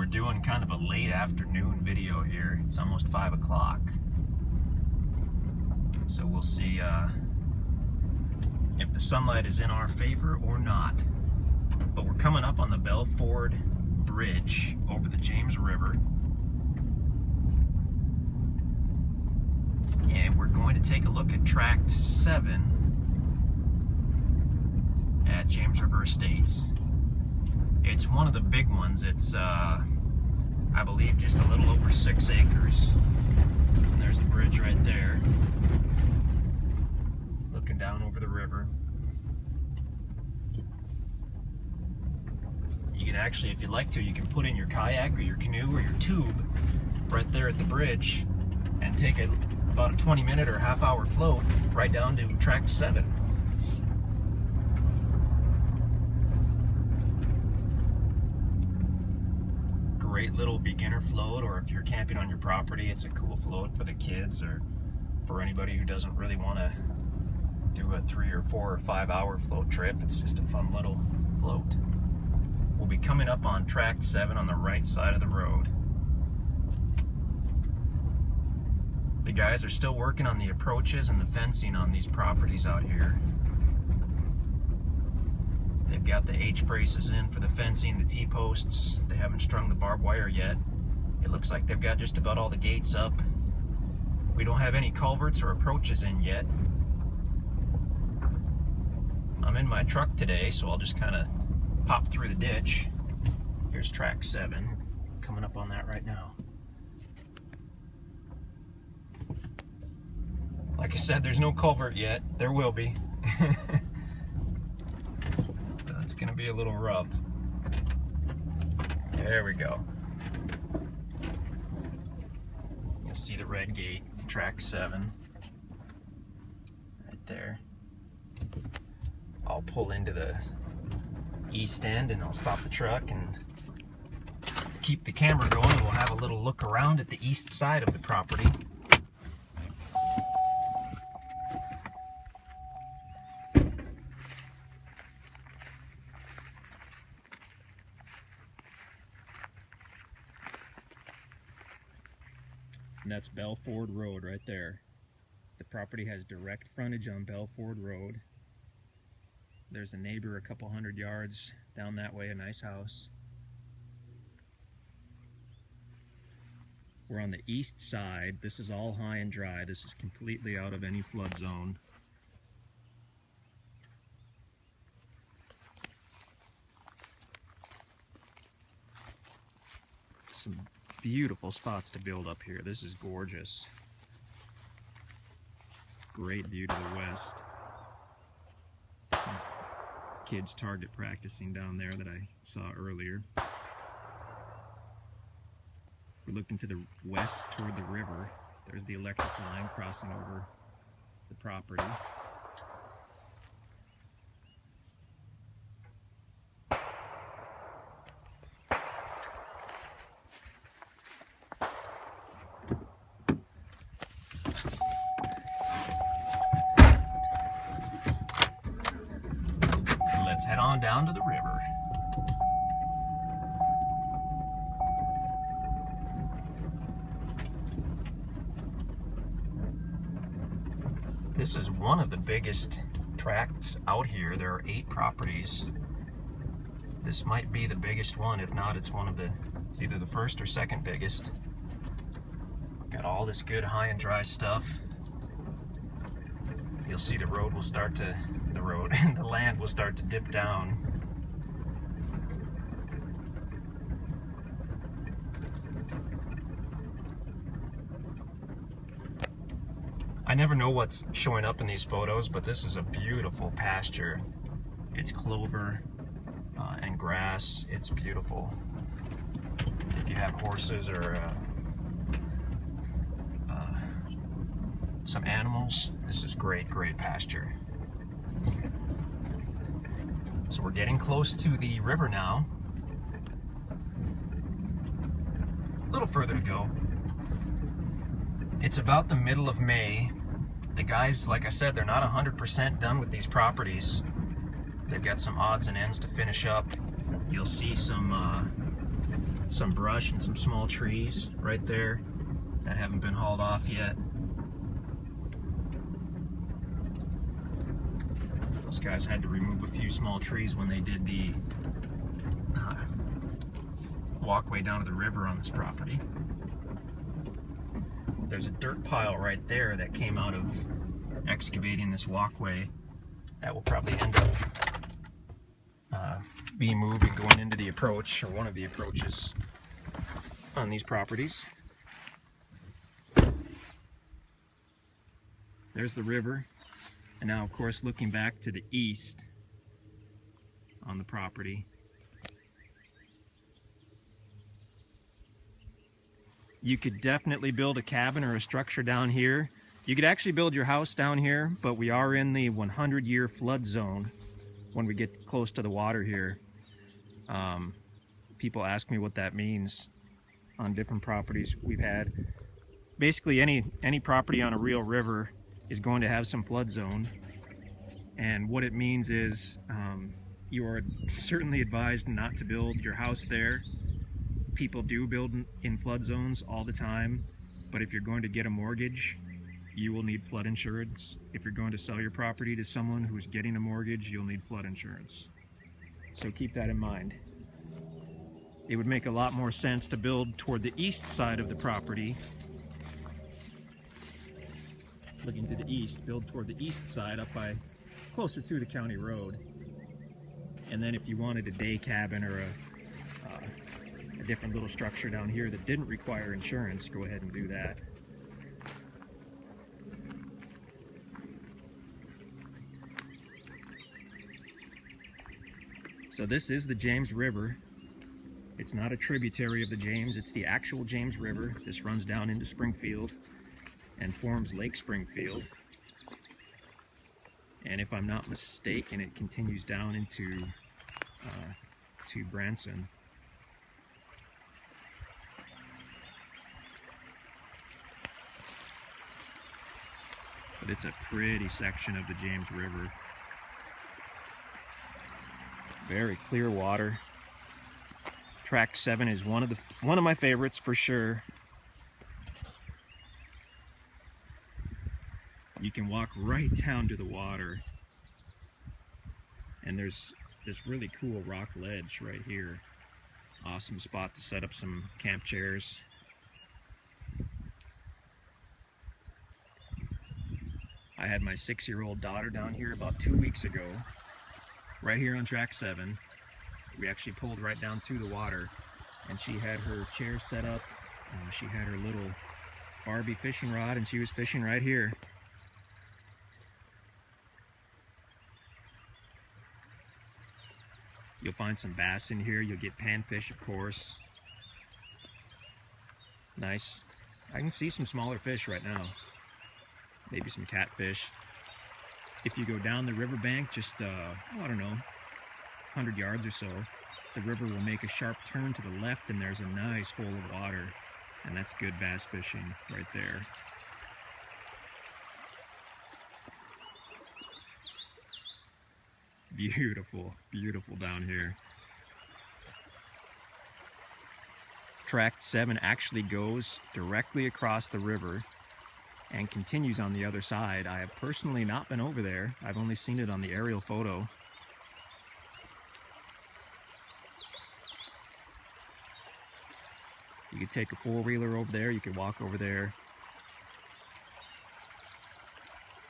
We're doing kind of a late afternoon video here. It's almost 5 o'clock. So we'll see if the sunlight is in our favor or not. But we're coming up on the Belford Bridge over the James River. And we're going to take a look at Tract 7 at James River Estates. It's one of the big ones. It's, I believe, just a little over 6 acres. And there's the bridge right there, looking down over the river. You can actually, if you'd like to, you can put in your kayak or your canoe or your tube right there at the bridge and take about a 20-minute or half-hour float right down to Tract 7. Great little beginner float, or if you're camping on your property, it's a cool float for the kids or for anybody who doesn't really want to do a 3 or 4 or 5 hour float trip. It's just a fun little float. We'll be coming up on Tract 7 on the right side of the road. The guys are still working on the approaches and the fencing on these properties out here. They've got the H-braces in for the fencing, the T-posts. They haven't strung the barbed wire yet. It looks like they've got just about all the gates up. We don't have any culverts or approaches in yet. I'm in my truck today, so I'll just kind of pop through the ditch. Here's Tract 7. Coming up on that right now. Like I said, there's no culvert yet. There will be. It's gonna be a little rough. There we go. You'll see the red gate, Tract 7. Right there. I'll pull into the east end and I'll stop the truck and keep the camera going, and we'll have a little look around at the east side of the property. And that's Belford Road right there. The property has direct frontage on Belford Road. There's a neighbor a couple hundred yards down that way, a nice house. We're on the east side. This is all high and dry. This is completely out of any flood zone. Some beautiful spots to build up here. This is gorgeous. Great view to the west. Some kids target practicing down there that I saw earlier. We're looking to the west toward the river. There's the electric line crossing over the property. Let's head on down to the river. This is one of the biggest tracts out here. There are 8 properties. This might be the biggest one. If not, it's it's either the first or second biggest. Got all this good high and dry stuff. You'll see the road will start to, the land will start to dip down. I never know what's showing up in these photos, but this is a beautiful pasture. It's clover and grass. It's beautiful. If you have horses or some animals, this is great pasture. So we're getting close to the river now. A little further to go. It's about the middle of May. The guys, like I said, they're not 100% done with these properties. They've got some odds and ends to finish up. You'll see some some brush and some small trees right there that haven't been hauled off yet. Those guys had to remove a few small trees when they did the walkway down to the river on this property. There's a dirt pile right there that came out of excavating this walkway that will probably end up being moved and going into the approach, or one of the approaches on these properties. There's the river, and now of course looking back to the east on the property, you could definitely build a cabin or a structure down here. You could actually build your house down here, but we are in the 100-year flood zone when we get close to the water here. People ask me what that means on different properties we've had. Basically, any property on a real river is going to have some flood zone, and what it means is you are certainly advised not to build your house there. People do build in flood zones all the time, but if you're going to get a mortgage, you will need flood insurance. If you're going to sell your property to someone who's getting a mortgage, you'll need flood insurance. So keep that in mind. It would make a lot more sense to build toward the east side of the property. Looking to the east, build toward the east side up by closer to the county road. And then if you wanted a day cabin or a different little structure down here that didn't require insurance, go ahead and do that. So this is the James River. It's not a tributary of the James, it's the actual James River. This runs down into Springfield and forms Lake Springfield. And if I'm not mistaken, it continues down into to Branson. But it's a pretty section of the James River. Very clear water. Tract 7 is one of my favorites for sure. You can walk right down to the water, and there's this really cool rock ledge right here. Awesome spot to set up some camp chairs. I had my 6-year-old daughter down here about 2 weeks ago, right here on Tract 7. We actually pulled right down to the water, and she had her chair set up, and she had her little Barbie fishing rod, and she was fishing right here. You'll find some bass in here. You'll get panfish, of course. Nice. I can see some smaller fish right now. Maybe some catfish. If you go down the riverbank, just, I don't know, 100 yards or so, the river will make a sharp turn to the left, and there's a nice hole of water, and that's good bass fishing right there. Beautiful, beautiful down here. Tract 7 actually goes directly across the river and continues on the other side. I have personally not been over there. I've only seen it on the aerial photo. You could take a four-wheeler over there, you could walk over there.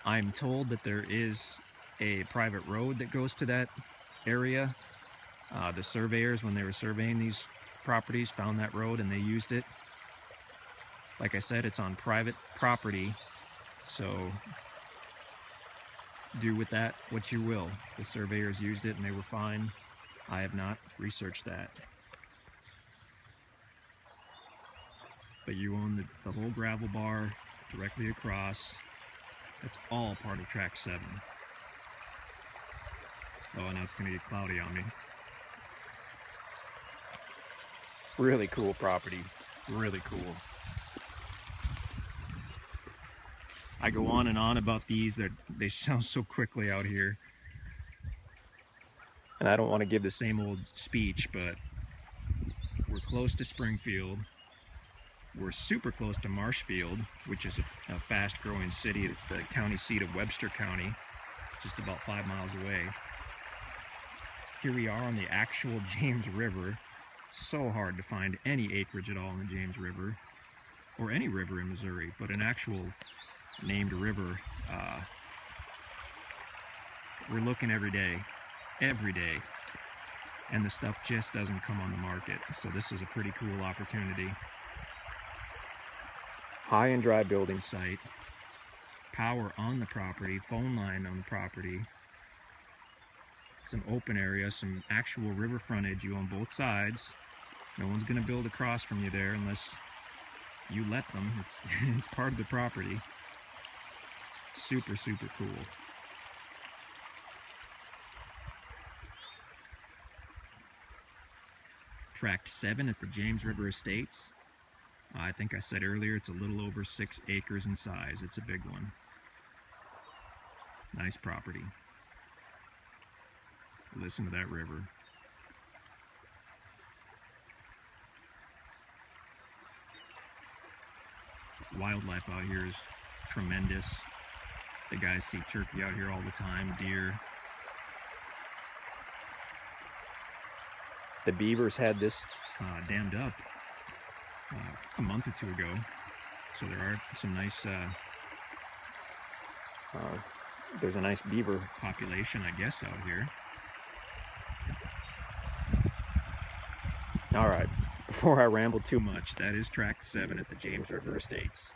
I'm told that there is a private road that goes to that area. The surveyors, when they were surveying these properties, found that road and they used it. Like I said, it's on private property, so do with that what you will. The surveyors used it and they were fine. I have not researched that. But you own the whole gravel bar directly across. That's all part of Tract 7. Oh, now it's going to get cloudy on me. Really cool property. Really cool. I go on and on about these. They sound so quickly out here. And I don't want to give the same old speech, but we're close to Springfield. We're super close to Marshfield, which is a fast-growing city. It's the county seat of Webster County. It's just about 5 miles away. Here we are on the actual James River. So hard to find any acreage at all in the James River, or any river in Missouri, but an actual named river. We're looking every day, and the stuff just doesn't come on the market. So this is a pretty cool opportunity. High and dry building site, power on the property, phone line on the property, some open area, some actual river frontage. You own both sides. No one's going to build across from you there unless you let them. It's part of the property. Super, super cool. Tract 7 at the James River Estates. I think I said earlier it's a little over 6 acres in size. It's a big one. Nice property. Listen to that river. Wildlife out here is tremendous. The guys see turkey out here all the time, deer. The beavers had this dammed up a month or two ago, so there are some nice there's a nice beaver population, I guess, out here. All right, before I ramble too much, that is Tract 7 at the James River Estates.